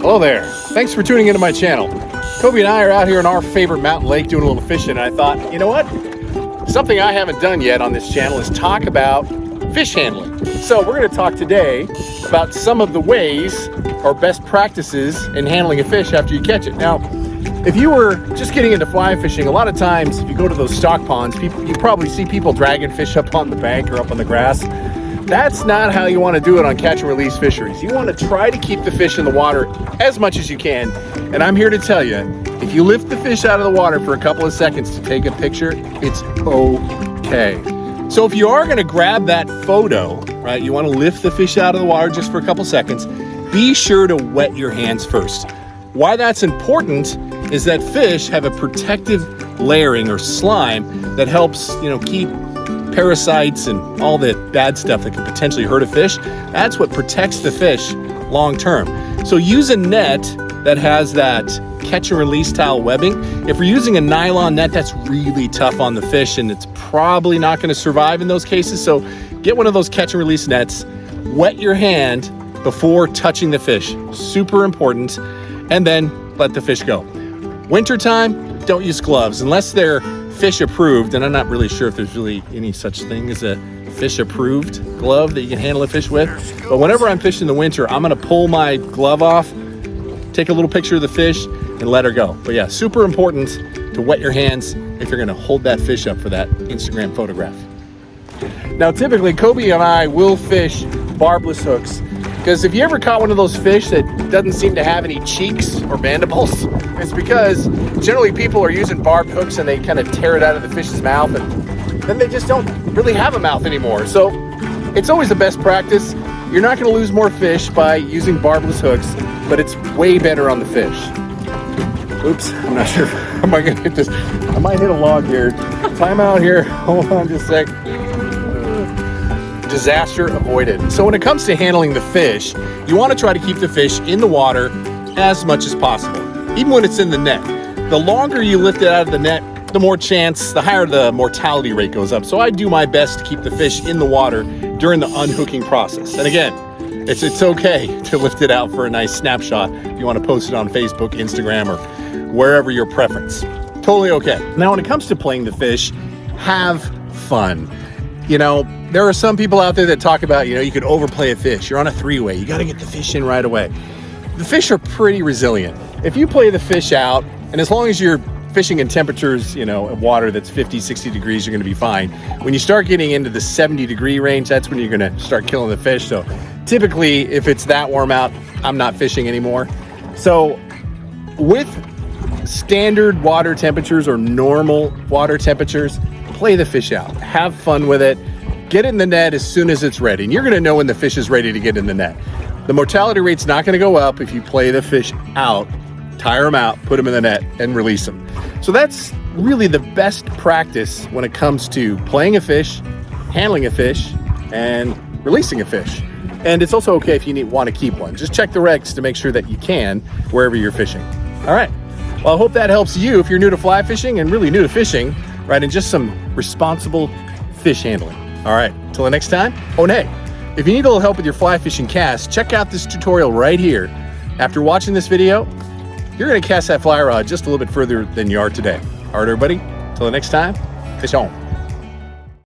Hello there. Thanks for tuning into my channel. Kobe and I are out here in our favorite mountain lake doing a little fishing, and I thought, you know what? Something I haven't done yet on this channel is talk about fish handling. So we're going to talk today about some of the ways or best practices in handling a fish after you catch it. Now, if you were just getting into fly fishing, a lot of times if you go to those stock ponds, you probably see people dragging fish up on the bank or up on the grass. That's not how you want to do it on catch and release fisheries. You want to try to keep the fish in the water as much as you can. And I'm here to tell you, if you lift the fish out of the water for a couple of seconds to take a picture, it's okay. So if you are going to grab that photo, right, you want to lift the fish out of the water just for a couple seconds, be sure to wet your hands first. Why that's important is that fish have a protective layering or slime that helps, keep parasites and all the bad stuff that could potentially hurt a fish. That's what protects the fish long term. So use a net that has that catch and release style webbing. If you're using a nylon net, that's really tough on the fish and it's probably not going to survive in those cases. So get one of those catch and release nets, wet your hand before touching the fish. Super important. And then let the fish go. Wintertime, don't use gloves unless they're fish approved, and I'm not really sure if there's really any such thing as a fish approved glove that you can handle a fish with. But whenever I'm fishing in the winter, I'm gonna pull my glove off, take a little picture of the fish, and let her go. But yeah, super important to wet your hands if you're gonna hold that fish up for that Instagram photograph. Now, typically, Kobe and I will fish barbless hooks, because if you ever caught one of those fish that doesn't seem to have any cheeks or mandibles, it's because generally people are using barbed hooks and they kind of tear it out of the fish's mouth, and then they just don't really have a mouth anymore. So it's always the best practice. You're not going to lose more fish by using barbless hooks, but it's way better on the fish. Oops, I'm not sure. Am I going to hit this? I might hit a log here. Time out here. Hold on just a sec. Disaster avoided. So when it comes to handling the fish, you want to try to keep the fish in the water as much as possible, even when it's in the net. The longer you lift it out of the net, the higher the mortality rate goes up. So I do my best to keep the fish in the water during the unhooking process. And again, it's okay to lift it out for a nice snapshot if you want to post it on Facebook, Instagram, or wherever your preference. Totally okay. Now, when it comes to playing the fish, have fun. There are some people out there that talk about, you could overplay a fish. You're on a three-way. You got to get the fish in right away. The fish are pretty resilient. If you play the fish out, and as long as you're fishing in temperatures, of water that's 50, 60 degrees, you're going to be fine. When you start getting into the 70-degree range, that's when you're going to start killing the fish. So typically, if it's that warm out, I'm not fishing anymore. So with standard water temperatures or normal water temperatures, play the fish out. Have fun with it. Get in the net as soon as it's ready. And you're going to know when the fish is ready to get in the net. The mortality rate's not going to go up if you play the fish out, tire them out, put them in the net, and release them. So that's really the best practice when it comes to playing a fish, handling a fish, and releasing a fish. And it's also okay if you want to keep one. Just check the regs to make sure that you can wherever you're fishing. All right. Well, I hope that helps you if you're new to fly fishing and really new to fishing, right? And just some responsible fish handling. All right, till the next time. Oh, and hey, if you need a little help with your fly fishing cast, check out this tutorial right here. After watching this video, you're gonna cast that fly rod just a little bit further than you are today. All right, everybody, till the next time, fish on.